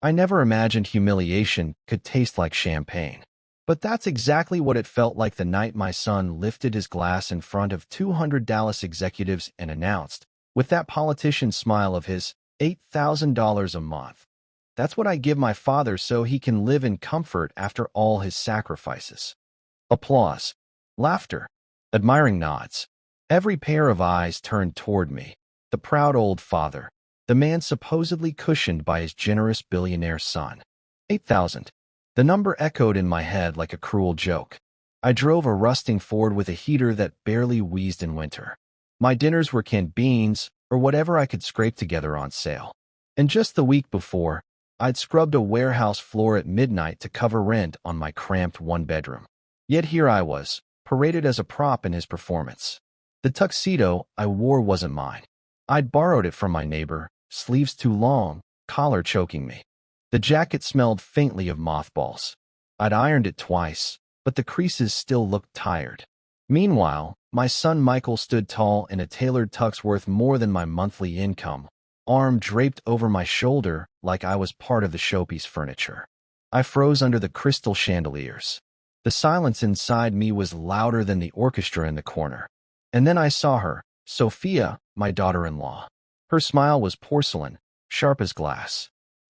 I never imagined humiliation could taste like champagne. But that's exactly what it felt like the night my son lifted his glass in front of 200 Dallas executives and announced, with that politician smile of his, $8,000 a month. That's what I give my father so he can live in comfort after all his sacrifices. Applause. Laughter. Admiring nods. Every pair of eyes turned toward me. The proud old father. The man supposedly cushioned by his generous billionaire son. 8,000. The number echoed in my head like a cruel joke. I drove a rusting Ford with a heater that barely wheezed in winter. My dinners were canned beans or whatever I could scrape together on sale. And just the week before, I'd scrubbed a warehouse floor at midnight to cover rent on my cramped one-bedroom. Yet here I was, paraded as a prop in his performance. The tuxedo I wore wasn't mine. I'd borrowed it from my neighbor, sleeves too long, collar choking me. The jacket smelled faintly of mothballs. I'd ironed it twice, but the creases still looked tired. Meanwhile, my son Michael stood tall in a tailored tux worth more than my monthly income, arm draped over my shoulder like I was part of the showpiece furniture. I froze under the crystal chandeliers. The silence inside me was louder than the orchestra in the corner. And then I saw her, Sophia, my daughter-in-law. Her smile was porcelain, sharp as glass.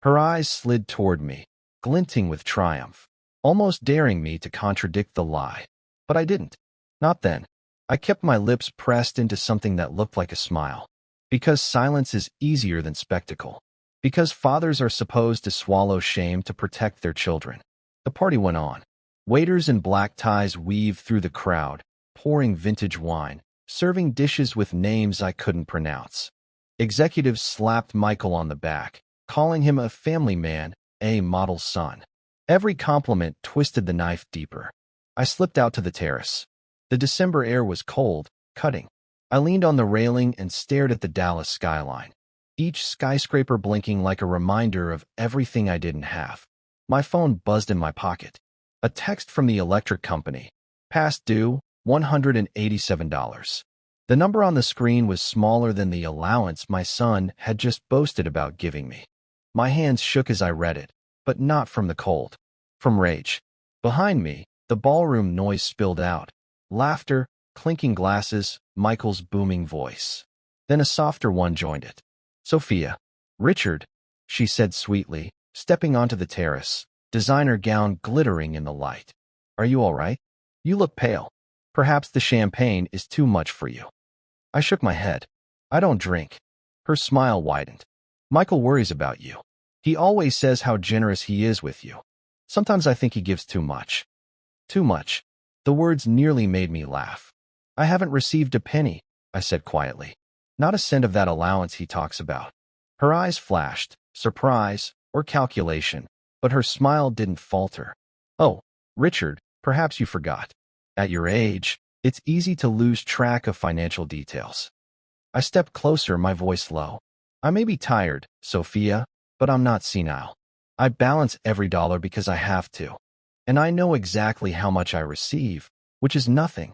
Her eyes slid toward me, glinting with triumph, almost daring me to contradict the lie. But I didn't. Not then. I kept my lips pressed into something that looked like a smile. Because silence is easier than spectacle. Because fathers are supposed to swallow shame to protect their children. The party went on. Waiters in black ties weaved through the crowd, pouring vintage wine, serving dishes with names I couldn't pronounce. Executives slapped Michael on the back, calling him a family man, a model son. Every compliment twisted the knife deeper. I slipped out to the terrace. The December air was cold, cutting. I leaned on the railing and stared at the Dallas skyline, each skyscraper blinking like a reminder of everything I didn't have. My phone buzzed in my pocket. A text from the electric company. Past due, $187. The number on the screen was smaller than the allowance my son had just boasted about giving me. My hands shook as I read it, but not from the cold. From rage. Behind me, the ballroom noise spilled out. Laughter, clinking glasses, Michael's booming voice. Then a softer one joined it. Sophia. Richard, she said sweetly, stepping onto the terrace, designer gown glittering in the light. Are you all right? You look pale. Perhaps the champagne is too much for you. I shook my head. I don't drink. Her smile widened. Michael worries about you. He always says how generous he is with you. Sometimes I think he gives too much. Too much. The words nearly made me laugh. I haven't received a penny, I said quietly. Not a cent of that allowance he talks about. Her eyes flashed, surprise or calculation, but her smile didn't falter. Oh, Richard, perhaps you forgot. At your age, it's easy to lose track of financial details. I stepped closer, my voice low. I may be tired, Sophia, but I'm not senile. I balance every dollar because I have to. And I know exactly how much I receive, which is nothing.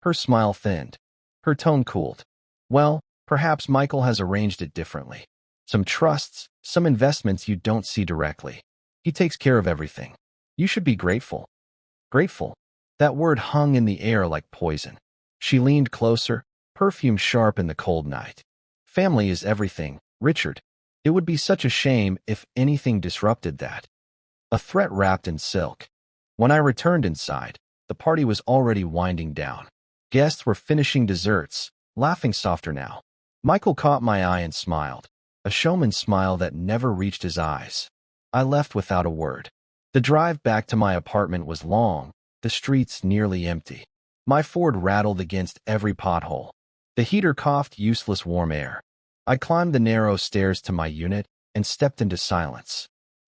Her smile thinned. Her tone cooled. Well, perhaps Michael has arranged it differently. Some trusts, some investments you don't see directly. He takes care of everything. You should be grateful. Grateful. That word hung in the air like poison. She leaned closer, perfume sharp in the cold night. Family is everything, Richard. It would be such a shame if anything disrupted that. A threat wrapped in silk. When I returned inside, the party was already winding down. Guests were finishing desserts, laughing softer now. Michael caught my eye and smiled, a showman's smile that never reached his eyes. I left without a word. The drive back to my apartment was long, the streets nearly empty. My Ford rattled against every pothole. The heater coughed useless warm air. I climbed the narrow stairs to my unit and stepped into silence.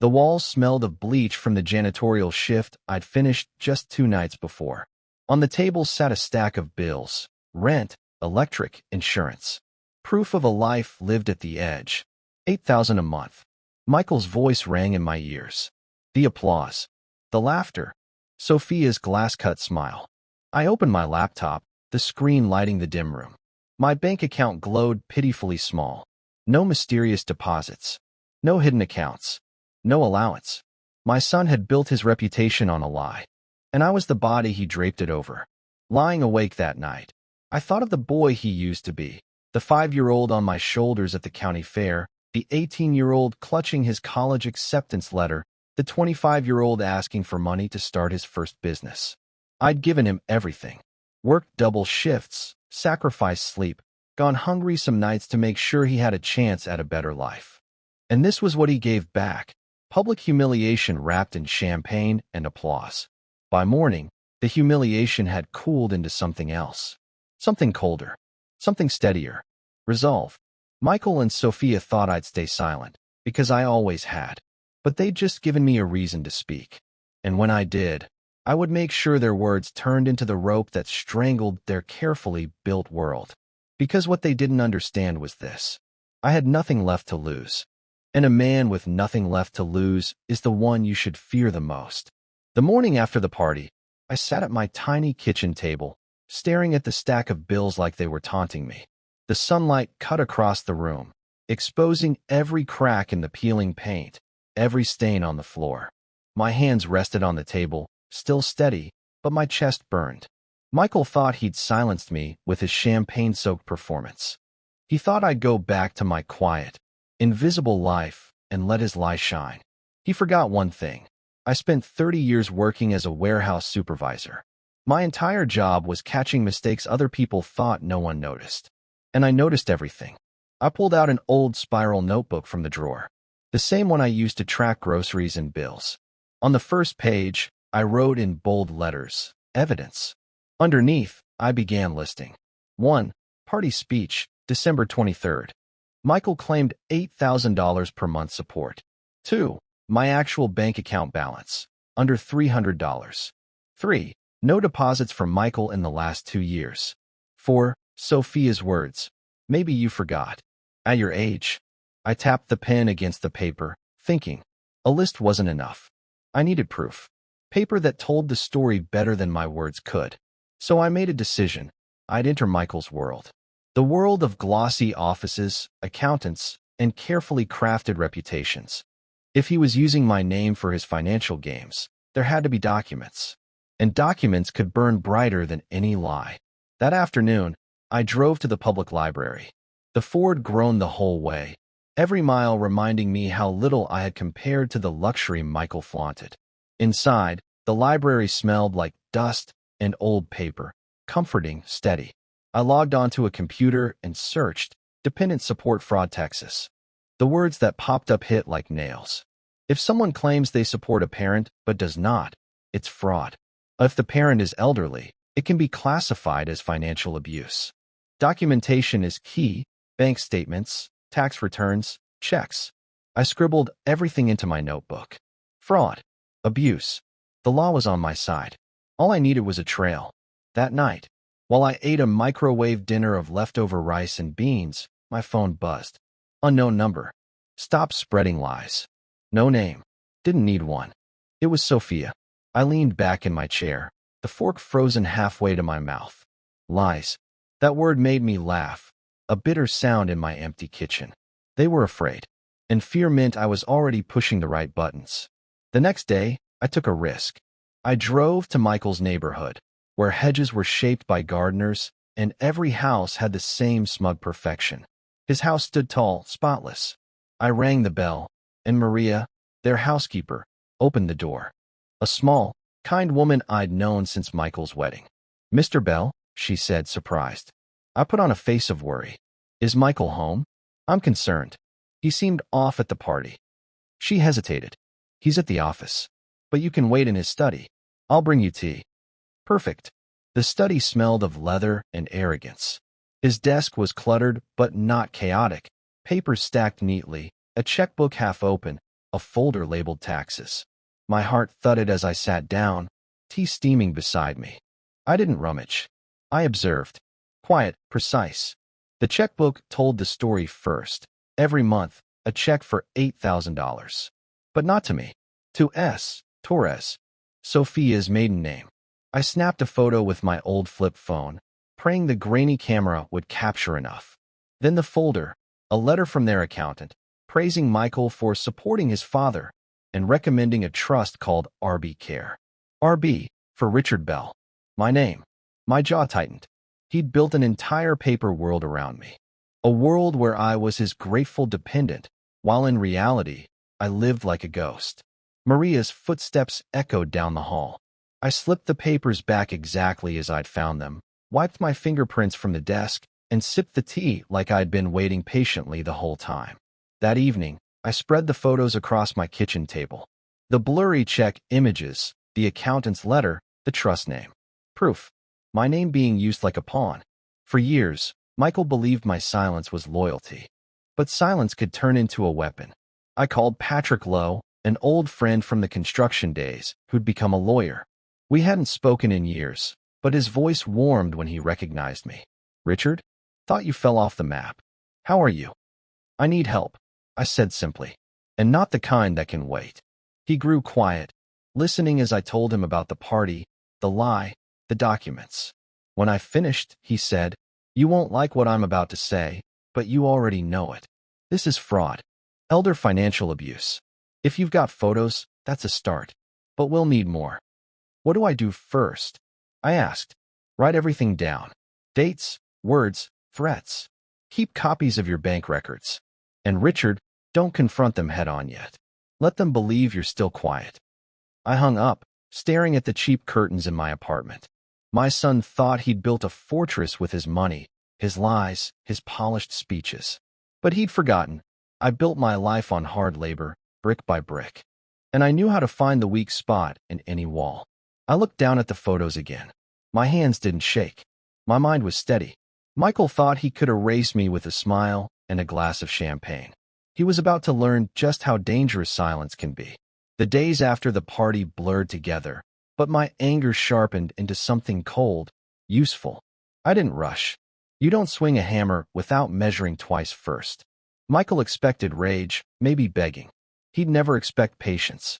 The walls smelled of bleach from the janitorial shift I'd finished just 2 nights before. On the table sat a stack of bills: rent, electric, insurance. Proof of a life lived at the edge. $8,000 a month. Michael's voice rang in my ears. The applause. The laughter. Sophia's glass-cut smile. I opened my laptop, the screen lighting the dim room. My bank account glowed pitifully small. No mysterious deposits. No hidden accounts. No allowance. My son had built his reputation on a lie, and I was the body he draped it over. Lying awake that night, I thought of the boy he used to be, the 5-year-old on my shoulders at the county fair, the 18-year-old clutching his college acceptance letter, the 25-year-old asking for money to start his first business. I'd given him everything. Worked double shifts, sacrificed sleep, gone hungry some nights to make sure he had a chance at a better life. And this was what he gave back: public humiliation wrapped in champagne and applause. By morning, the humiliation had cooled into something else. Something colder. Something steadier. Resolve. Michael and Sophia thought I'd stay silent, because I always had. But they'd just given me a reason to speak. And when I did, I would make sure their words turned into the rope that strangled their carefully built world. Because what they didn't understand was this: I had nothing left to lose. And a man with nothing left to lose is the one you should fear the most. The morning after the party, I sat at my tiny kitchen table, staring at the stack of bills like they were taunting me. The sunlight cut across the room, exposing every crack in the peeling paint, every stain on the floor. My hands rested on the table, still steady, but my chest burned. Michael thought he'd silenced me with his champagne-soaked performance. He thought I'd go back to my quiet, invisible life and let his lie shine. He forgot one thing. I spent 30 years working as a warehouse supervisor. My entire job was catching mistakes other people thought no one noticed. And I noticed everything. I pulled out an old spiral notebook from the drawer, the same one I used to track groceries and bills. On the first page, I wrote in bold letters, "Evidence." Underneath, I began listing. 1. Party speech, December 23rd. Michael claimed $8,000 per month support. 2. My actual bank account balance, under $300. 3. No deposits from Michael in the last 2 years. 4. Sophia's words. "Maybe you forgot. At your age." I tapped the pen against the paper, thinking. A list wasn't enough. I needed proof. Paper that told the story better than my words could. So I made a decision. I'd enter Michael's world. The world of glossy offices, accountants, and carefully crafted reputations. If he was using my name for his financial games, there had to be documents. And documents could burn brighter than any lie. That afternoon, I drove to the public library. The Ford groaned the whole way, every mile reminding me how little I had compared to the luxury Michael flaunted. Inside, the library smelled like dust and old paper, comforting, steady. I logged onto a computer and searched Dependent Support Fraud Texas. The words that popped up hit like nails. If someone claims they support a parent but does not, it's fraud. If the parent is elderly, it can be classified as financial abuse. Documentation is key: bank statements, tax returns, checks. I scribbled everything into my notebook. Fraud. Abuse. The law was on my side. All I needed was a trail. That night, while I ate a microwave dinner of leftover rice and beans, my phone buzzed. Unknown number. Stop spreading lies. No name. Didn't need one. It was Sophia. I leaned back in my chair, the fork frozen halfway to my mouth. Lies. That word made me laugh, a bitter sound in my empty kitchen. They were afraid, and fear meant I was already pushing the right buttons. The next day, I took a risk. I drove to Michael's neighborhood, where hedges were shaped by gardeners, and every house had the same smug perfection. His house stood tall, spotless. I rang the bell, and Maria, their housekeeper, opened the door. A small, kind woman I'd known since Michael's wedding. "Mr. Bell," she said, surprised. I put on a face of worry. "Is Michael home? I'm concerned. He seemed off at the party." She hesitated. "He's at the office. But you can wait in his study. I'll bring you tea." Perfect. The study smelled of leather and arrogance. His desk was cluttered but not chaotic. Papers stacked neatly, a checkbook half open, a folder labeled taxes. My heart thudded as I sat down, tea steaming beside me. I didn't rummage. I observed. Quiet, precise. The checkbook told the story first. Every month, a check for $8,000. But not to me. To S. Torres, Sophia's maiden name. I snapped a photo with my old flip phone, praying the grainy camera would capture enough. Then the folder, a letter from their accountant, praising Michael for supporting his father, and recommending a trust called RB Care. RB, for Richard Bell. My name. My jaw tightened. He'd built an entire paper world around me. A world where I was his grateful dependent, while in reality, I lived like a ghost. Maria's footsteps echoed down the hall. I slipped the papers back exactly as I'd found them, wiped my fingerprints from the desk, and sipped the tea like I'd been waiting patiently the whole time. That evening, I spread the photos across my kitchen table. The blurry check images, the accountant's letter, the trust name. Proof. My name being used like a pawn. For years, Michael believed my silence was loyalty. But silence could turn into a weapon. I called Patrick Lowe, an old friend from the construction days, who'd become a lawyer. We hadn't spoken in years, but his voice warmed when he recognized me. Richard? Thought you fell off the map. How are you? I need help, I said simply, and not the kind that can wait. He grew quiet, listening as I told him about the party, the lie, the documents. When I finished, he said, "You won't like what I'm about to say, but you already know it. This is fraud. Elder financial abuse. If you've got photos, that's a start. But we'll need more." What do I do first? I asked. Write everything down. Dates, words, threats. Keep copies of your bank records. And Richard, don't confront them head on yet. Let them believe you're still quiet. I hung up, staring at the cheap curtains in my apartment. My son thought he'd built a fortress with his money, his lies, his polished speeches. But he'd forgotten. I built my life on hard labor, brick by brick. And I knew how to find the weak spot in any wall. I looked down at the photos again. My hands didn't shake. My mind was steady. Michael thought he could erase me with a smile and a glass of champagne. He was about to learn just how dangerous silence can be. The days after the party blurred together, but my anger sharpened into something cold, useful. I didn't rush. You don't swing a hammer without measuring twice first. Michael expected rage, maybe begging. He'd never expect patience.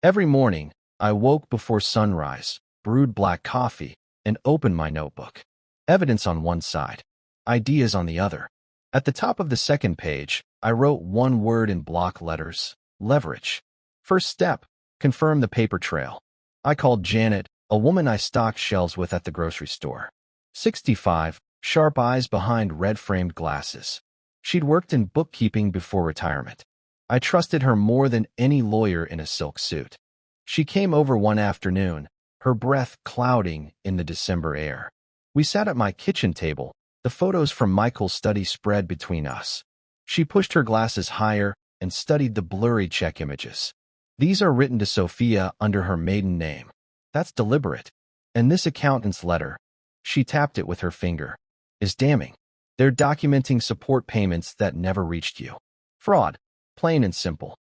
Every morning, I woke before sunrise, brewed black coffee, and opened my notebook. Evidence on one side, ideas on the other. At the top of the second page, I wrote one word in block letters: leverage. First step, confirm the paper trail. I called Janet, a woman I stocked shelves with at the grocery store. 65, sharp eyes behind red-framed glasses. She'd worked in bookkeeping before retirement. I trusted her more than any lawyer in a silk suit. She came over one afternoon, her breath clouding in the December air. We sat at my kitchen table, the photos from Michael's study spread between us. She pushed her glasses higher and studied the blurry check images. These are written to Sophia under her maiden name. That's deliberate. And this accountant's letter, she tapped it with her finger, is damning. They're documenting support payments that never reached you. Fraud, plain and simple.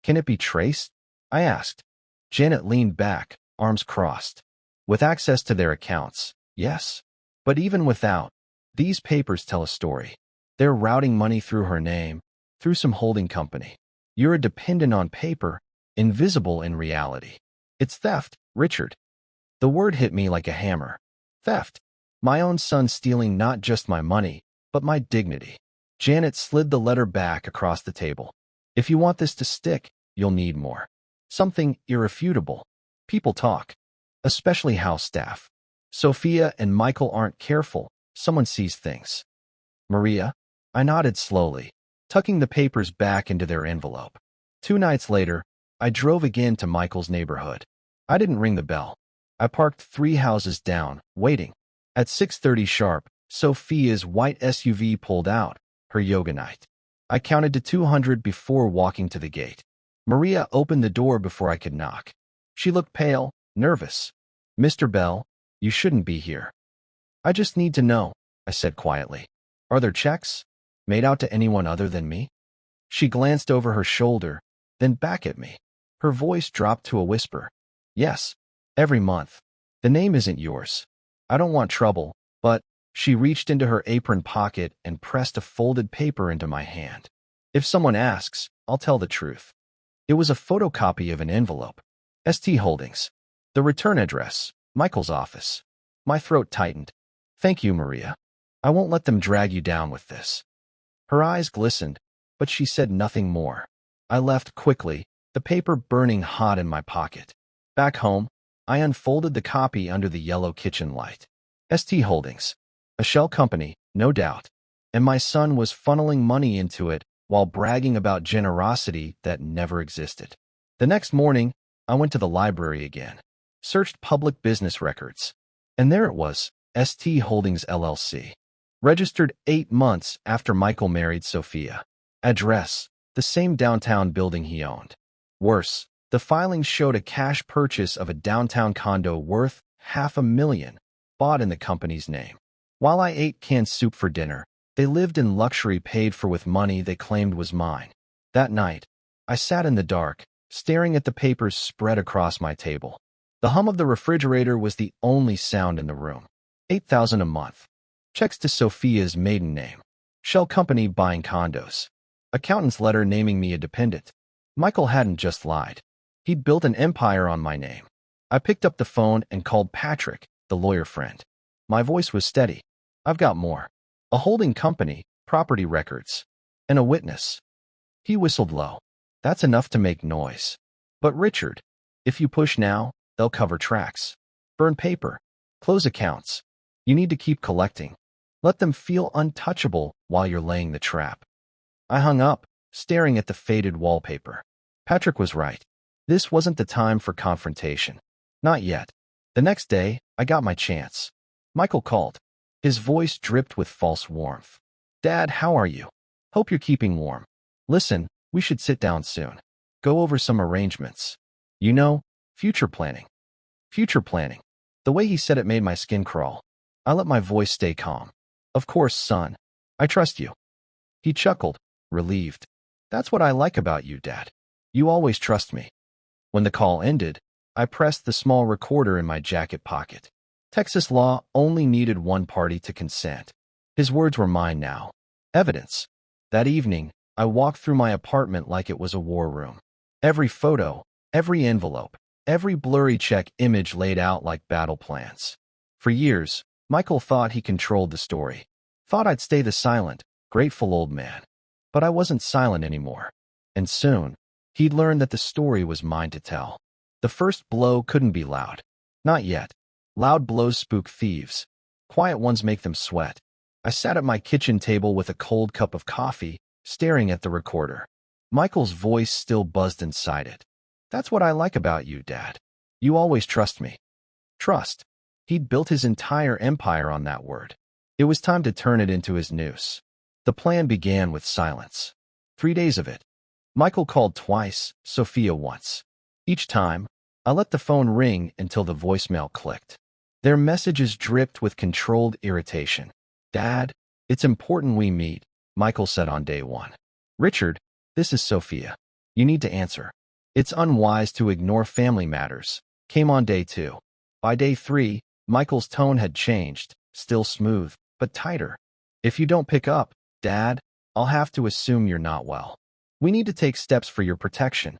Can it be traced? I asked. Janet leaned back, arms crossed. With access to their accounts, yes. But even without, these papers tell a story. They're routing money through her name, through some holding company. You're a dependent on paper, invisible in reality. It's theft, Richard. The word hit me like a hammer. Theft. My own son stealing not just my money, but my dignity. Janet slid the letter back across the table. If you want this to stick, you'll need more. Something irrefutable. People talk, especially house staff. Sophia and Michael aren't careful. Someone sees things. Maria? I nodded slowly, tucking the papers back into their envelope. 2 nights later, I drove again to Michael's neighborhood. I didn't ring the bell. I parked 3 houses down, waiting. At 6:30 sharp, Sophia's white SUV pulled out, her yoga night. I counted to 200 before walking to the gate. Maria opened the door before I could knock. She looked pale, nervous. "Mr. Bell, you shouldn't be here." "I just need to know," I said quietly. "Are there checks? Made out to anyone other than me?" She glanced over her shoulder, then back at me. Her voice dropped to a whisper. "Yes, every month. The name isn't yours. I don't want trouble, but—" She reached into her apron pocket and pressed a folded paper into my hand. "If someone asks, I'll tell the truth." It was a photocopy of an envelope. ST Holdings. The return address, Michael's office. My throat tightened. "Thank you, Maria. I won't let them drag you down with this." Her eyes glistened, but she said nothing more. I left quickly, the paper burning hot in my pocket. Back home, I unfolded the copy under the yellow kitchen light. ST Holdings. A shell company, no doubt. And my son was funneling money into it while bragging about generosity that never existed. The next morning, I went to the library again, searched public business records, and there it was, ST Holdings LLC. Registered 8 months after Michael married Sophia. Address, the same downtown building he owned. Worse, the filings showed a cash purchase of a downtown condo worth $500,000, bought in the company's name. While I ate canned soup for dinner, they lived in luxury paid for with money they claimed was mine. That night, I sat in the dark, staring at the papers spread across my table. The hum of the refrigerator was the only sound in the room. $8,000 a month. Checks to Sophia's maiden name. Shell company buying condos. Accountant's letter naming me a dependent. Michael hadn't just lied. He'd built an empire on my name. I picked up the phone and called Patrick, the lawyer friend. My voice was steady. I've got more. A holding company, property records, and a witness. He whistled low. That's enough to make noise. But Richard, if you push now, they'll cover tracks. Burn paper. Close accounts. You need to keep collecting. Let them feel untouchable while you're laying the trap. I hung up, staring at the faded wallpaper. Patrick was right. This wasn't the time for confrontation. Not yet. The next day, I got my chance. Michael called. His voice dripped with false warmth. Dad, how are you? Hope you're keeping warm. Listen, we should sit down soon. Go over some arrangements. You know, future planning. Future planning. The way he said it made my skin crawl. I let my voice stay calm. Of course, son. I trust you. He chuckled, relieved. That's what I like about you, Dad. You always trust me. When the call ended, I pressed the small recorder in my jacket pocket. Texas law only needed one party to consent. His words were mine now. Evidence. That evening, I walked through my apartment like it was a war room. Every photo, every envelope, every blurry check image laid out like battle plans. For years, Michael thought he controlled the story. Thought I'd stay the silent, grateful old man. But I wasn't silent anymore. And soon, he'd learned that the story was mine to tell. The first blow couldn't be loud. Not yet. Loud blows spook thieves. Quiet ones make them sweat. I sat at my kitchen table with a cold cup of coffee, staring at the recorder. Michael's voice still buzzed inside it. That's what I like about you, Dad. You always trust me. Trust. He'd built his entire empire on that word. It was time to turn it into his noose. The plan began with silence. 3 days of it. Michael called twice, Sophia once. Each time, I let the phone ring until the voicemail clicked. Their messages dripped with controlled irritation. Dad, it's important we meet, Michael said on day 1. Richard, this is Sophia. You need to answer. It's unwise to ignore family matters, came on day 2. By day 3, Michael's tone had changed, still smooth, but tighter. If you don't pick up, Dad, I'll have to assume you're not well. We need to take steps for your protection.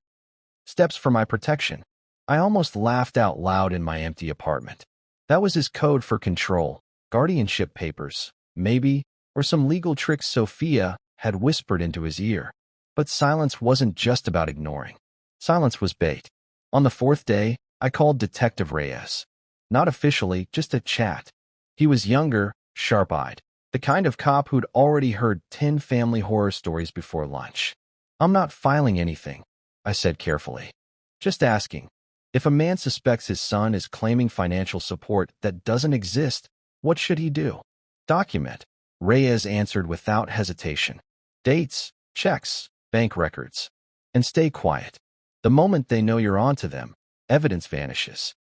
Steps for my protection. I almost laughed out loud in my empty apartment. That was his code for control, guardianship papers, maybe, or some legal tricks Sophia had whispered into his ear. But silence wasn't just about ignoring. Silence was bait. On the 4th day, I called Detective Reyes. Not officially, just a chat. He was younger, sharp-eyed, the kind of cop who'd already heard 10 family horror stories before lunch. I'm not filing anything, I said carefully. Just asking. If a man suspects his son is claiming financial support that doesn't exist, what should he do? Document, Reyes answered without hesitation. Dates, checks, bank records. And stay quiet. The moment they know you're onto them, evidence vanishes.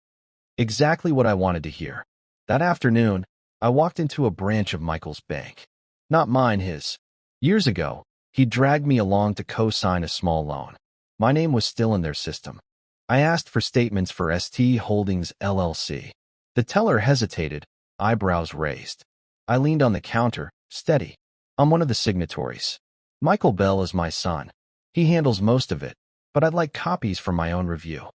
Exactly what I wanted to hear. That afternoon, I walked into a branch of Michael's bank. Not mine, his. Years ago, he dragged me along to co-sign a small loan. My name was still in their system. I asked for statements for ST Holdings LLC. The teller hesitated, eyebrows raised. I leaned on the counter, steady. I'm one of the signatories. Michael Bell is my son. He handles most of it, but I'd like copies for my own review.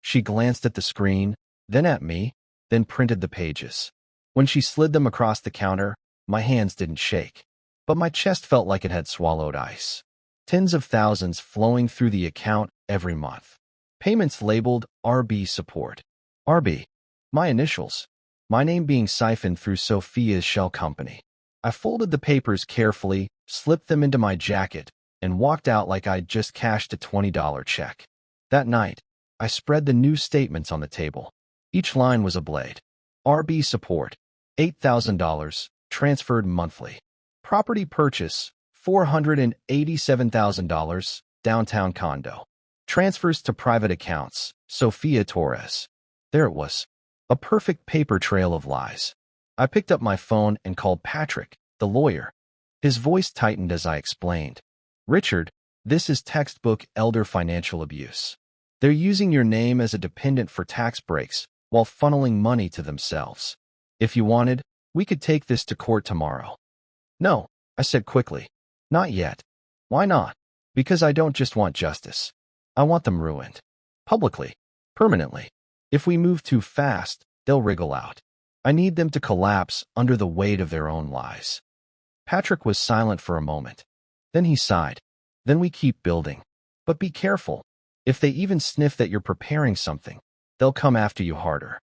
She glanced at the screen, then at me, then printed the pages. When she slid them across the counter, my hands didn't shake, but my chest felt like it had swallowed ice. Tens of thousands flowing through the account every month. Payments labeled RB support. RB. My initials. My name being siphoned through Sophia's shell company. I folded the papers carefully, slipped them into my jacket, and walked out like I'd just cashed a $20 check. That night, I spread the new statements on the table. Each line was a blade. RB support, $8,000, transferred monthly. Property purchase, $487,000, downtown condo. Transfers to private accounts, Sophia Torres. There it was. A perfect paper trail of lies. I picked up my phone and called Patrick, the lawyer. His voice tightened as I explained. Richard, this is textbook elder financial abuse. They're using your name as a dependent for tax breaks while funneling money to themselves. If you wanted, we could take this to court tomorrow. No, I said quickly. Not yet. Why not? Because I don't just want justice. I want them ruined. Publicly. Permanently. If we move too fast, they'll wriggle out. I need them to collapse under the weight of their own lies. Patrick was silent for a moment. Then he sighed. Then we keep building. But be careful. If they even sniff that you're preparing something, they'll come after you harder.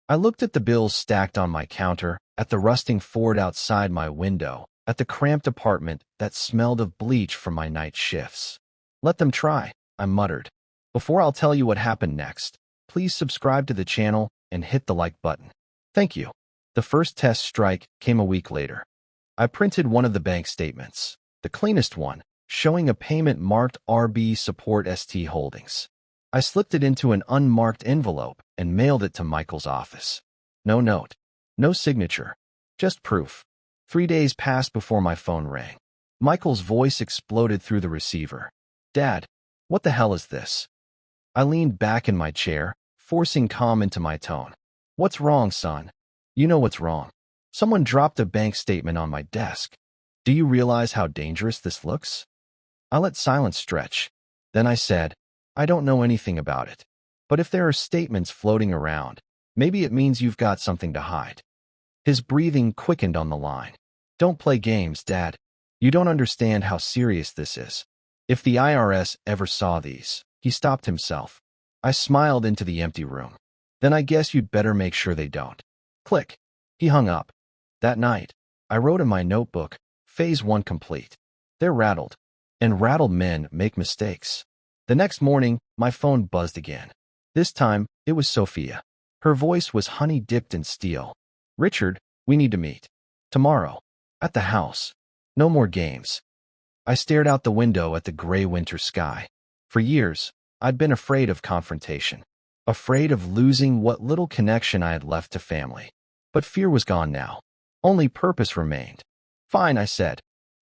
I looked at the bills stacked on my counter, at the rusting Ford outside my window, at the cramped apartment that smelled of bleach from my night shifts. Let them try, I muttered. Before I'll tell you what happened next, please subscribe to the channel and hit the like button. Thank you. The first test strike came a week later. I printed one of the bank statements, the cleanest one, showing a payment marked RB Support ST Holdings. I slipped it into an unmarked envelope and mailed it to Michael's office. No note, no signature, just proof. 3 days passed before my phone rang. Michael's voice exploded through the receiver. Dad, what the hell is this? I leaned back in my chair, forcing calm into my tone. What's wrong, son? You know what's wrong. Someone dropped a bank statement on my desk. Do you realize how dangerous this looks? I let silence stretch. Then I said, I don't know anything about it. But if there are statements floating around, maybe it means you've got something to hide. His breathing quickened on the line. Don't play games, Dad. You don't understand how serious this is. If the IRS ever saw these, he stopped himself. I smiled into the empty room. Then I guess you'd better make sure they don't. Click. He hung up. That night, I wrote in my notebook, Phase 1 complete. They're rattled. And rattled men make mistakes. The next morning, my phone buzzed again. This time, it was Sophia. Her voice was honey-dipped in steel. Richard, we need to meet. Tomorrow. At the house. No more games. I stared out the window at the gray winter sky. For years, I'd been afraid of confrontation. Afraid of losing what little connection I had left to family. But fear was gone now. Only purpose remained. Fine, I said.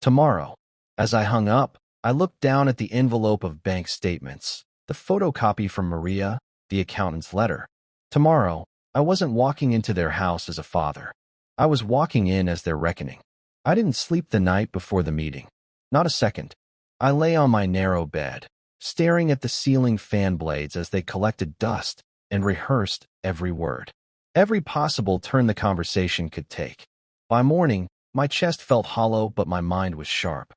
Tomorrow. As I hung up, I looked down at the envelope of bank statements, the photocopy from Maria, the accountant's letter. Tomorrow, I wasn't walking into their house as a father. I was walking in as their reckoning. I didn't sleep the night before the meeting. Not a second. I lay on my narrow bed, staring at the ceiling fan blades as they collected dust, and rehearsed every word. Every possible turn the conversation could take. By morning, my chest felt hollow, but my mind was sharp.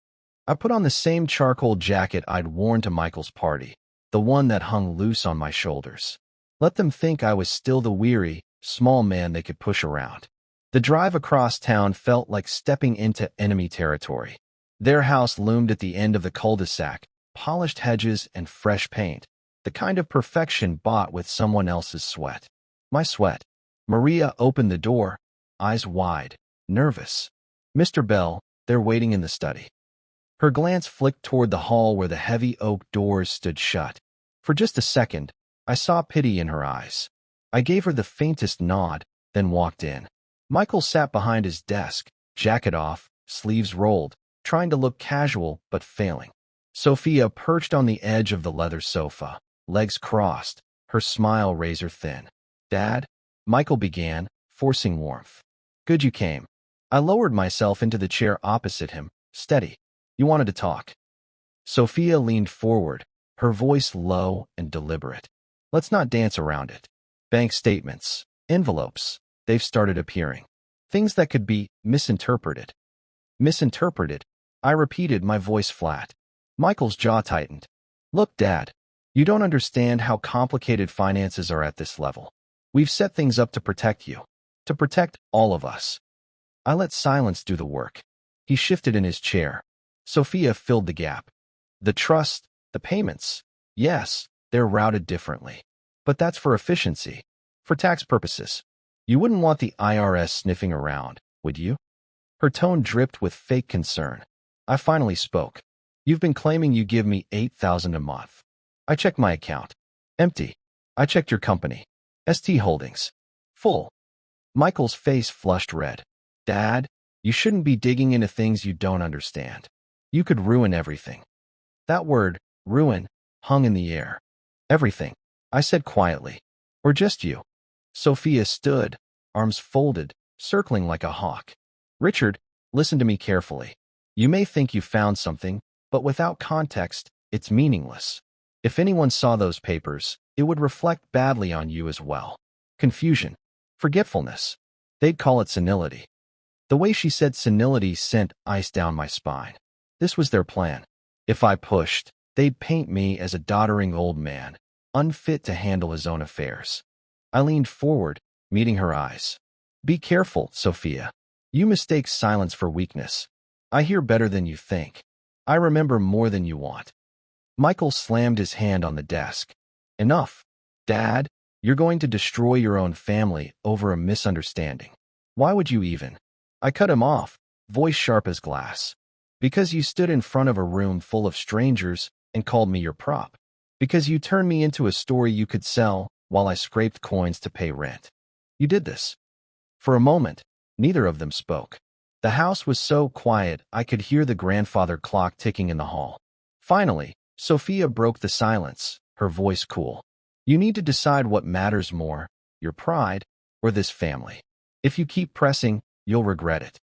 I put on the same charcoal jacket I'd worn to Michael's party, the one that hung loose on my shoulders. Let them think I was still the weary, small man they could push around. The drive across town felt like stepping into enemy territory. Their house loomed at the end of the cul-de-sac, polished hedges and fresh paint, the kind of perfection bought with someone else's sweat. My sweat. Maria opened the door, eyes wide, nervous. Mr. Bell, they're waiting in the study. Her glance flicked toward the hall where the heavy oak doors stood shut. For just a second, I saw pity in her eyes. I gave her the faintest nod, then walked in. Michael sat behind his desk, jacket off, sleeves rolled, trying to look casual but failing. Sophia perched on the edge of the leather sofa, legs crossed, her smile razor-thin. Dad? Michael began, forcing warmth. Good you came. I lowered myself into the chair opposite him, steady. You wanted to talk. Sophia leaned forward, her voice low and deliberate. Let's not dance around it. Bank statements, envelopes, they've started appearing. Things that could be misinterpreted. Misinterpreted? I repeated, my voice flat. Michael's jaw tightened. Look, Dad. You don't understand how complicated finances are at this level. We've set things up to protect you. To protect all of us. I let silence do the work. He shifted in his chair. Sophia filled the gap. The trust, the payments. Yes, they're routed differently. But that's for efficiency. For tax purposes. You wouldn't want the IRS sniffing around, would you? Her tone dripped with fake concern. I finally spoke. You've been claiming you give me $8,000 a month. I checked my account. Empty. I checked your company. ST Holdings. Full. Michael's face flushed red. Dad, you shouldn't be digging into things you don't understand. You could ruin everything. That word, ruin, hung in the air. Everything, I said quietly. Or just you. Sophia stood, arms folded, circling like a hawk. Richard, listen to me carefully. You may think you found something, but without context, it's meaningless. If anyone saw those papers, it would reflect badly on you as well. Confusion. Forgetfulness. They'd call it senility. The way she said senility sent ice down my spine. This was their plan. If I pushed, they'd paint me as a doddering old man, unfit to handle his own affairs. I leaned forward, meeting her eyes. Be careful, Sophia. You mistake silence for weakness. I hear better than you think. I remember more than you want. Michael slammed his hand on the desk. Enough. Dad, you're going to destroy your own family over a misunderstanding. Why would you even? I cut him off, voice sharp as glass. Because you stood in front of a room full of strangers and called me your prop. Because you turned me into a story you could sell while I scraped coins to pay rent. You did this. For a moment, neither of them spoke. The house was so quiet I could hear the grandfather clock ticking in the hall. Finally, Sophia broke the silence, her voice cool. You need to decide what matters more, your pride or this family. If you keep pressing, you'll regret it.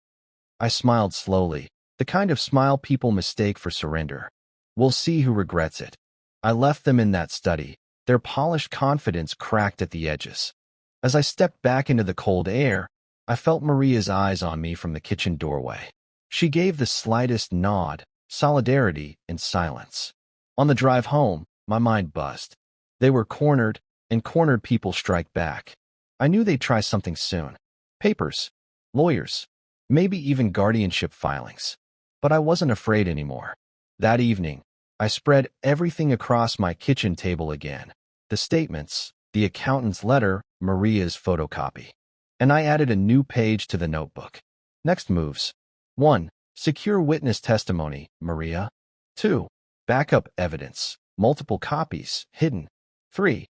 I smiled slowly, the kind of smile people mistake for surrender. We'll see who regrets it. I left them in that study, their polished confidence cracked at the edges. As I stepped back into the cold air, I felt Maria's eyes on me from the kitchen doorway. She gave the slightest nod, solidarity in silence. On the drive home, my mind buzzed. They were cornered, and cornered people strike back. I knew they'd try something soon. Papers, lawyers, maybe even guardianship filings. But I wasn't afraid anymore. That evening, I spread everything across my kitchen table again. The statements, the accountant's letter, Maria's photocopy. And I added a new page to the notebook. Next moves. 1. Secure witness testimony, Maria. 2. Backup evidence, multiple copies, hidden. 3.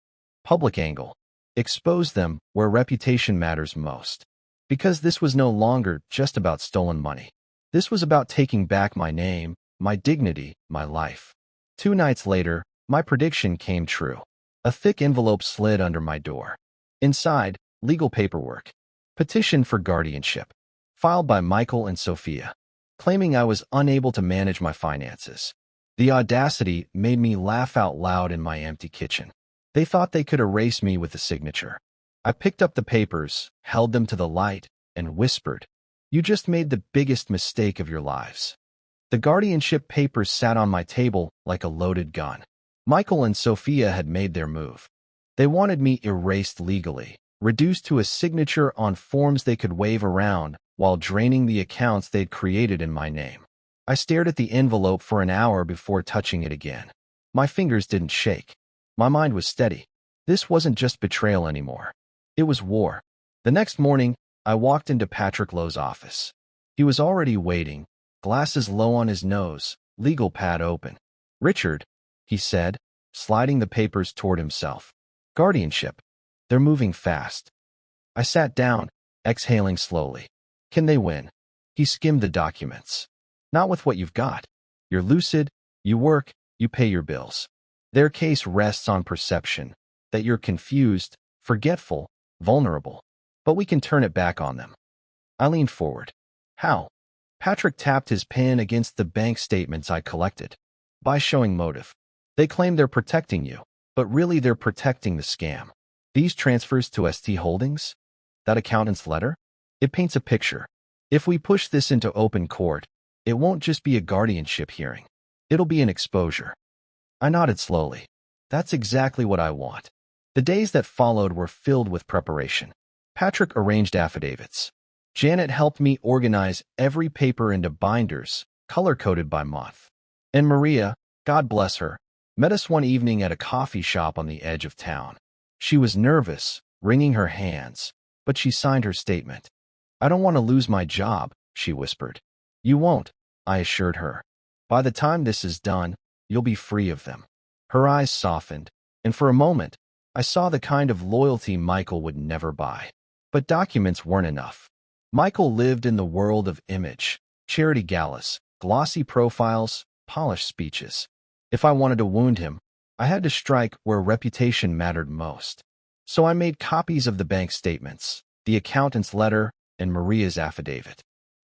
Public angle. Expose them where reputation matters most. Because this was no longer just about stolen money. This was about taking back my name, my dignity, my life. 2 nights later, my prediction came true. A thick envelope slid under my door. Inside, legal paperwork. Petition for guardianship. Filed by Michael and Sophia. Claiming I was unable to manage my finances. The audacity made me laugh out loud in my empty kitchen. They thought they could erase me with a signature. I picked up the papers, held them to the light, and whispered, "You just made the biggest mistake of your lives." The guardianship papers sat on my table like a loaded gun. Michael and Sophia had made their move. They wanted me erased legally, reduced to a signature on forms they could wave around while draining the accounts they'd created in my name. I stared at the envelope for an hour before touching it again. My fingers didn't shake. My mind was steady. This wasn't just betrayal anymore. It was war. The next morning, I walked into Patrick Lowe's office. He was already waiting, glasses low on his nose, legal pad open. "Richard," he said, sliding the papers toward himself. "Guardianship. They're moving fast." I sat down, exhaling slowly. "Can they win?" He skimmed the documents. "Not with what you've got. You're lucid, you work, you pay your bills. Their case rests on perception, that you're confused, forgetful, vulnerable. But we can turn it back on them." I leaned forward. "How?" Patrick tapped his pen against the bank statements I collected. "By showing motive. They claim they're protecting you, but really they're protecting the scam. These transfers to ST Holdings? That accountant's letter? It paints a picture. If we push this into open court, it won't just be a guardianship hearing. It'll be an exposure." I nodded slowly. That's exactly what I want. The days that followed were filled with preparation. Patrick arranged affidavits. Janet helped me organize every paper into binders, color-coded by month. And Maria, God bless her, met us one evening at a coffee shop on the edge of town. She was nervous, wringing her hands, but she signed her statement. I don't want to lose my job, she whispered. You won't, I assured her. By the time this is done, you'll be free of them. Her eyes softened, and for a moment, I saw the kind of loyalty Michael would never buy. But documents weren't enough. Michael lived in the world of image, charity galas, glossy profiles, polished speeches. If I wanted to wound him, I had to strike where reputation mattered most. So I made copies of the bank statements, the accountant's letter, and Maria's affidavit.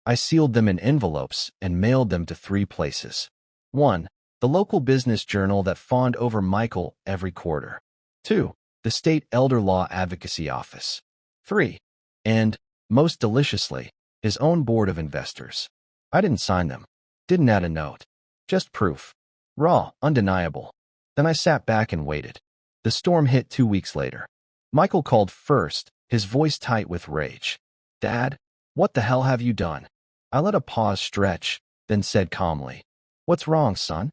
I sealed them in envelopes and mailed them to 3 places. 1. The local business journal that fawned over Michael every quarter. 2. The state elder law advocacy office. 3. And, most deliciously, his own board of investors. I didn't sign them. Didn't add a note. Just proof. Raw, undeniable. Then I sat back and waited. The storm hit 2 weeks later. Michael called first, his voice tight with rage. Dad, what the hell have you done? I let a pause stretch, then said calmly, What's wrong, son?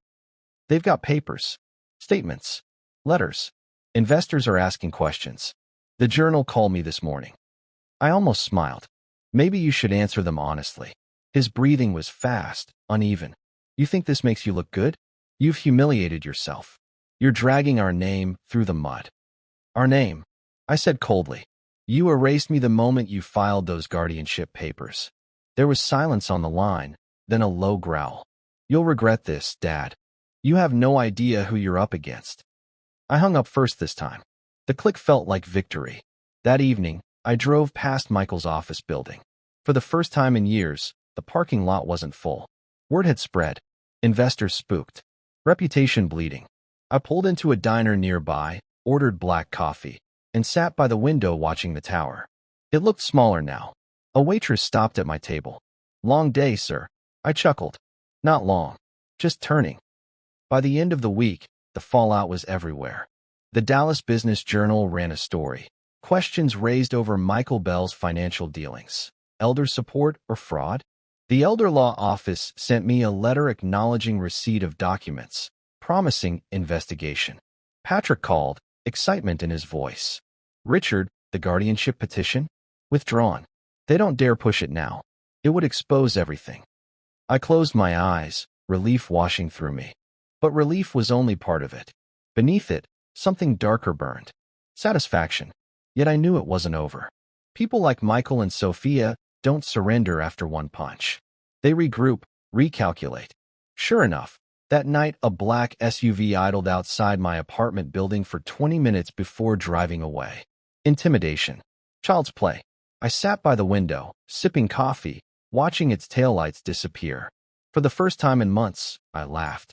They've got papers, statements, letters. Investors are asking questions. The journal called me this morning. I almost smiled. Maybe you should answer them honestly. His breathing was fast, uneven. You think this makes you look good? You've humiliated yourself. You're dragging our name through the mud. Our name, I said coldly. You erased me the moment you filed those guardianship papers. There was silence on the line, then a low growl. You'll regret this, Dad. You have no idea who you're up against. I hung up first this time. The click felt like victory. That evening, I drove past Michael's office building. For the first time in years, the parking lot wasn't full. Word had spread. Investors spooked. Reputation bleeding. I pulled into a diner nearby, ordered black coffee, and sat by the window watching the tower. It looked smaller now. A waitress stopped at my table. Long day, sir. I chuckled. Not long. Just turning. By the end of the week, the fallout was everywhere. The Dallas Business Journal ran a story. Questions raised over Michael Bell's financial dealings. Elder support or fraud? The Elder Law Office sent me a letter acknowledging receipt of documents, promising investigation. Patrick called, excitement in his voice. Richard, the guardianship petition? Withdrawn. They don't dare push it now. It would expose everything. I closed my eyes, relief washing through me. But relief was only part of it. Beneath it, something darker burned. Satisfaction. Yet I knew it wasn't over. People like Michael and Sophia don't surrender after one punch. They regroup, recalculate. Sure enough, that night a black SUV idled outside my apartment building for 20 minutes before driving away. Intimidation. Child's play. I sat by the window, sipping coffee, watching its taillights disappear. For the first time in months, I laughed.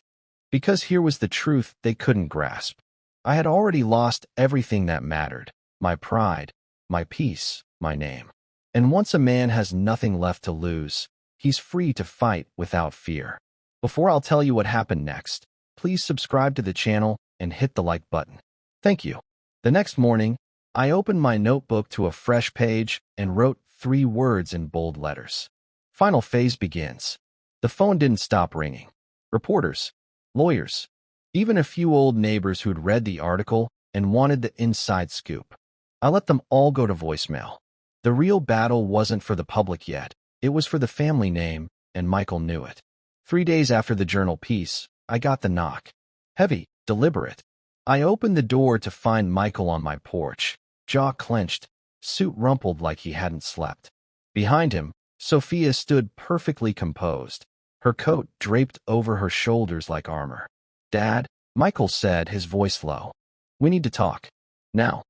Because here was the truth they couldn't grasp. I had already lost everything that mattered. My pride, my peace, my name. And once a man has nothing left to lose, he's free to fight without fear. Before I'll tell you what happened next, please subscribe to the channel and hit the like button. Thank you. The next morning, I opened my notebook to a fresh page and wrote 3 words in bold letters. Final phase begins. The phone didn't stop ringing. Reporters, lawyers, even a few old neighbors who'd read the article and wanted the inside scoop. I let them all go to voicemail. The real battle wasn't for the public yet. It was for the family name, and Michael knew it. 3 days after the journal piece, I got the knock. Heavy, deliberate. I opened the door to find Michael on my porch, jaw clenched, suit rumpled like he hadn't slept. Behind him, Sophia stood perfectly composed, her coat draped over her shoulders like armor. Dad, Michael said, his voice low. We need to talk. Now.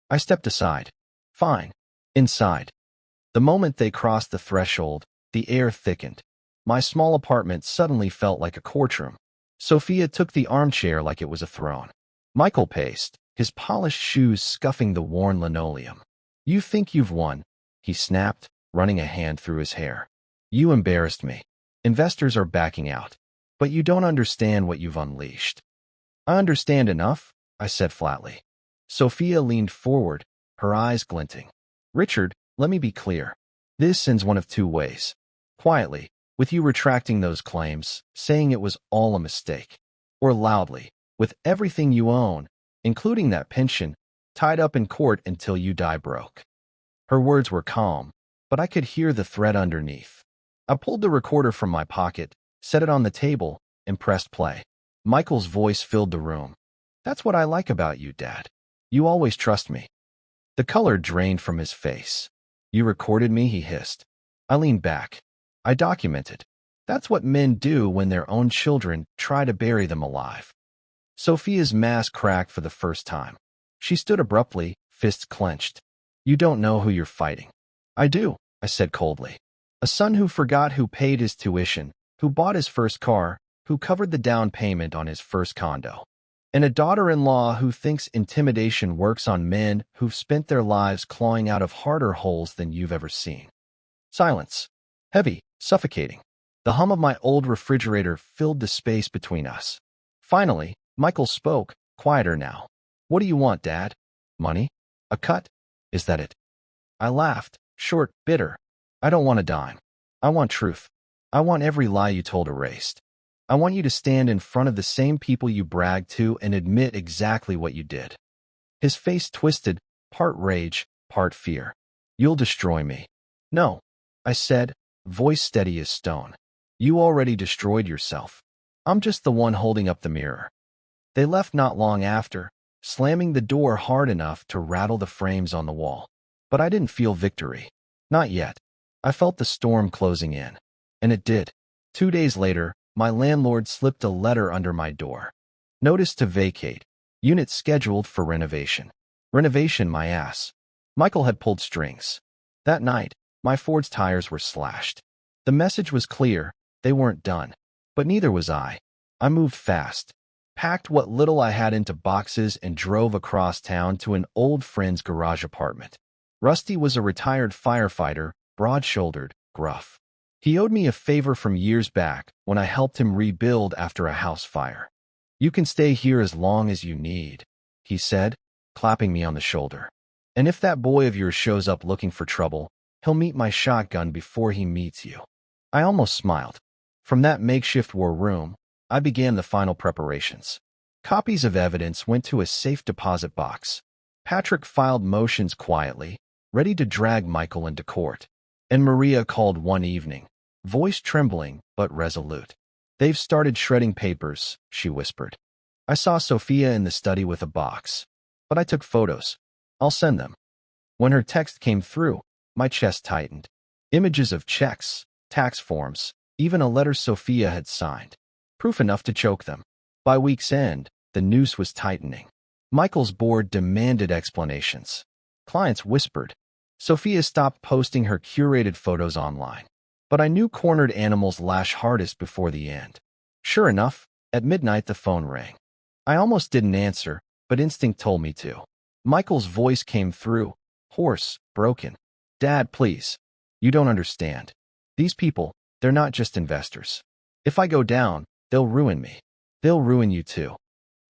I stepped aside. Fine. Inside. The moment they crossed the threshold, the air thickened. My small apartment suddenly felt like a courtroom. Sophia took the armchair like it was a throne. Michael paced, his polished shoes scuffing the worn linoleum. You think you've won, he snapped, running a hand through his hair. You embarrassed me. Investors are backing out. But you don't understand what you've unleashed. I understand enough, I said flatly. Sophia leaned forward, her eyes glinting. Richard, let me be clear. This ends one of two ways. Quietly, with you retracting those claims, saying it was all a mistake. Or loudly, with everything you own, including that pension, tied up in court until you die broke. Her words were calm, but I could hear the threat underneath. I pulled the recorder from my pocket, set it on the table, and pressed play. Michael's voice filled the room. That's what I like about you, Dad. You always trust me. The color drained from his face. You recorded me, he hissed. I leaned back. I documented. That's what men do when their own children try to bury them alive. Sophia's mask cracked for the first time. She stood abruptly, fists clenched. You don't know who you're fighting. I do, I said coldly. A son who forgot who paid his tuition, who bought his first car, who covered the down payment on his first condo. And a daughter-in-law who thinks intimidation works on men who've spent their lives clawing out of harder holes than you've ever seen. Silence. Heavy, suffocating. The hum of my old refrigerator filled the space between us. Finally, Michael spoke, quieter now. What do you want, Dad? Money? A cut? Is that it? I laughed, short, bitter. I don't want a dime. I want truth. I want every lie you told erased. I want you to stand in front of the same people you bragged to and admit exactly what you did. His face twisted, part rage, part fear. You'll destroy me. No, I said, voice steady as stone. You already destroyed yourself. I'm just the one holding up the mirror. They left not long after, slamming the door hard enough to rattle the frames on the wall. But I didn't feel victory. Not yet. I felt the storm closing in. And it did. 2 days later, my landlord slipped a letter under my door. Notice to vacate. Unit scheduled for renovation. Renovation, my ass. Michael had pulled strings. That night, my Ford's tires were slashed. The message was clear. They weren't done. But neither was I. I moved fast, packed what little I had into boxes and drove across town to an old friend's garage apartment. Rusty was a retired firefighter, broad-shouldered, gruff. He owed me a favor from years back when I helped him rebuild after a house fire. You can stay here as long as you need, he said, clapping me on the shoulder. And if that boy of yours shows up looking for trouble, he'll meet my shotgun before he meets you. I almost smiled. From that makeshift war room, I began the final preparations. Copies of evidence went to a safe deposit box. Patrick filed motions quietly, ready to drag Michael into court. And Maria called one evening, voice trembling but resolute. They've started shredding papers, she whispered. I saw Sophia in the study with a box, but I took photos. I'll send them. When her text came through, my chest tightened. Images of checks, tax forms, even a letter Sophia had signed. Proof enough to choke them. By week's end, the noose was tightening. Michael's board demanded explanations. Clients whispered. Sophia stopped posting her curated photos online. But I knew cornered animals lash hardest before the end. Sure enough, at midnight the phone rang. I almost didn't answer, but instinct told me to. Michael's voice came through, hoarse, broken. Dad, please. You don't understand. These people, they're not just investors. If I go down, they'll ruin me. They'll ruin you too.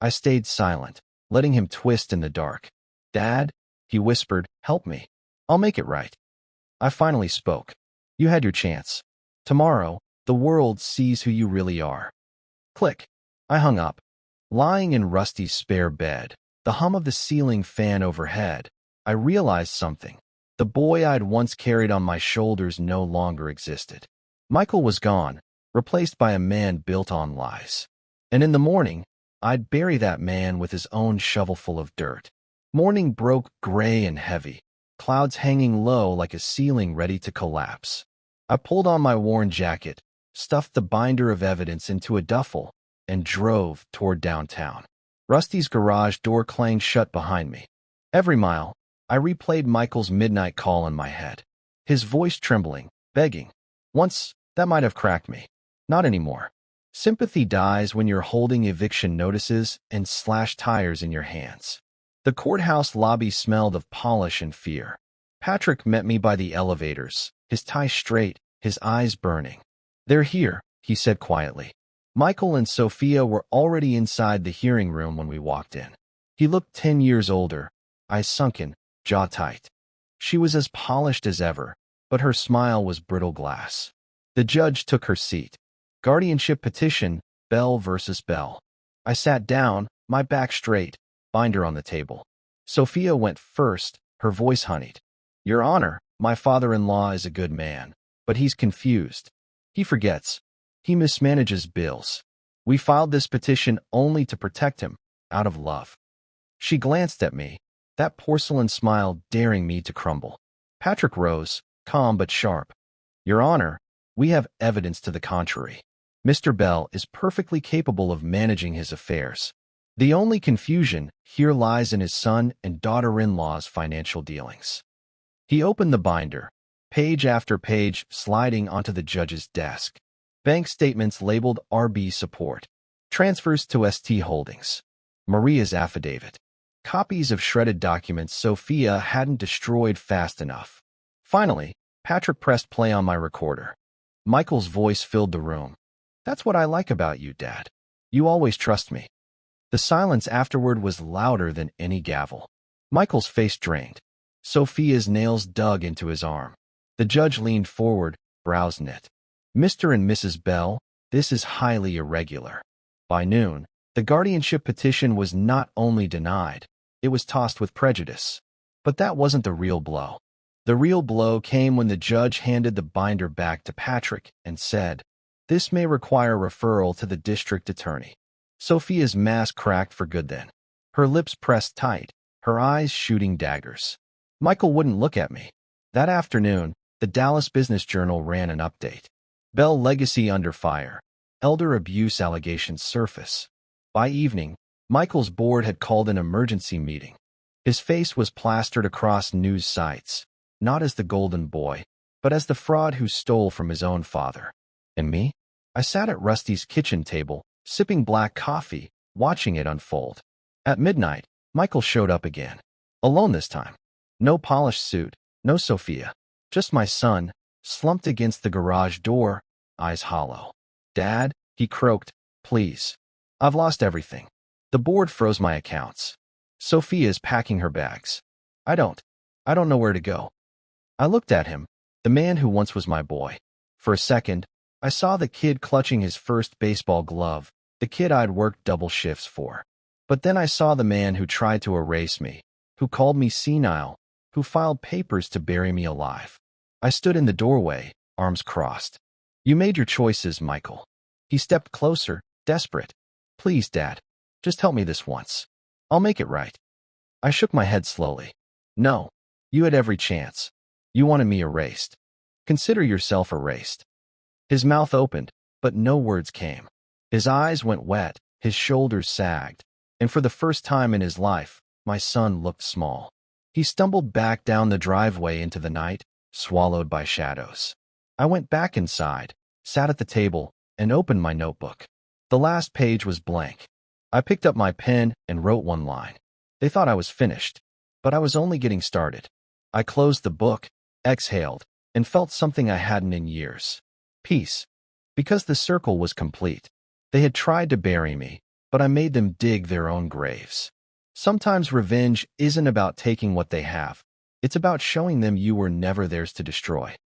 I stayed silent, letting him twist in the dark. Dad, he whispered, help me. I'll make it right. I finally spoke. You had your chance. Tomorrow, the world sees who you really are. Click. I hung up. Lying in Rusty's spare bed, the hum of the ceiling fan overhead, I realized something. The boy I'd once carried on my shoulders no longer existed. Michael was gone, replaced by a man built on lies. And in the morning, I'd bury that man with his own shovelful of dirt. Morning broke gray and heavy, clouds hanging low like a ceiling ready to collapse. I pulled on my worn jacket, stuffed the binder of evidence into a duffel, and drove toward downtown. Rusty's garage door clanged shut behind me. Every mile, I replayed Michael's midnight call in my head. His voice trembling, begging. Once, that might have cracked me. Not anymore. Sympathy dies when you're holding eviction notices and slashed tires in your hands. The courthouse lobby smelled of polish and fear. Patrick met me by the elevators, his tie straight, his eyes burning. They're here, he said quietly. Michael and Sophia were already inside the hearing room when we walked in. He looked 10 years older, eyes sunken, jaw tight. She was as polished as ever, but her smile was brittle glass. The judge took her seat. Guardianship petition, Bell versus Bell. I sat down, my back straight, binder on the table. Sophia went first, her voice honeyed. Your Honor, my father-in-law is a good man, but he's confused. He forgets. He mismanages bills. We filed this petition only to protect him, out of love. She glanced at me, that porcelain smile daring me to crumble. Patrick rose, calm but sharp. Your Honor, we have evidence to the contrary. Mr. Bell is perfectly capable of managing his affairs. The only confusion here lies in his son and daughter-in-law's financial dealings. He opened the binder, page after page sliding onto the judge's desk. Bank statements labeled RB Support. Transfers to ST Holdings. Maria's affidavit. Copies of shredded documents Sophia hadn't destroyed fast enough. Finally, Patrick pressed play on my recorder. Michael's voice filled the room. That's what I like about you, Dad. You always trust me. The silence afterward was louder than any gavel. Michael's face drained. Sophia's nails dug into his arm. The judge leaned forward, brows knit. Mr. and Mrs. Bell, this is highly irregular. By noon, the guardianship petition was not only denied, it was tossed with prejudice. But that wasn't the real blow. The real blow came when the judge handed the binder back to Patrick and said, "This may require referral to the district attorney." Sophia's mask cracked for good then. Her lips pressed tight, her eyes shooting daggers. Michael wouldn't look at me. That afternoon, the Dallas Business Journal ran an update. Bell legacy under fire. Elder abuse allegations surface. By evening, Michael's board had called an emergency meeting. His face was plastered across news sites, not as the golden boy, but as the fraud who stole from his own father. And me? I sat at Rusty's kitchen table, sipping black coffee, watching it unfold. At midnight, Michael showed up again. Alone this time. No polished suit, no Sophia. Just my son, slumped against the garage door, eyes hollow. Dad, he croaked, please. I've lost everything. The board froze my accounts. Sophia's packing her bags. I don't know where to go. I looked at him, the man who once was my boy. For a second, I saw the kid clutching his first baseball glove, the kid I'd worked double shifts for. But then I saw the man who tried to erase me, who called me senile, who filed papers to bury me alive. I stood in the doorway, arms crossed. You made your choices, Michael. He stepped closer, desperate. Please, Dad, just help me this once. I'll make it right. I shook my head slowly. No, you had every chance. You wanted me erased. Consider yourself erased. His mouth opened, but no words came. His eyes went wet, his shoulders sagged, and for the first time in his life, my son looked small. He stumbled back down the driveway into the night, swallowed by shadows. I went back inside, sat at the table, and opened my notebook. The last page was blank. I picked up my pen and wrote one line. They thought I was finished, but I was only getting started. I closed the book, exhaled, and felt something I hadn't in years. Peace. Because the circle was complete. They had tried to bury me, but I made them dig their own graves. Sometimes revenge isn't about taking what they have. It's about showing them you were never theirs to destroy.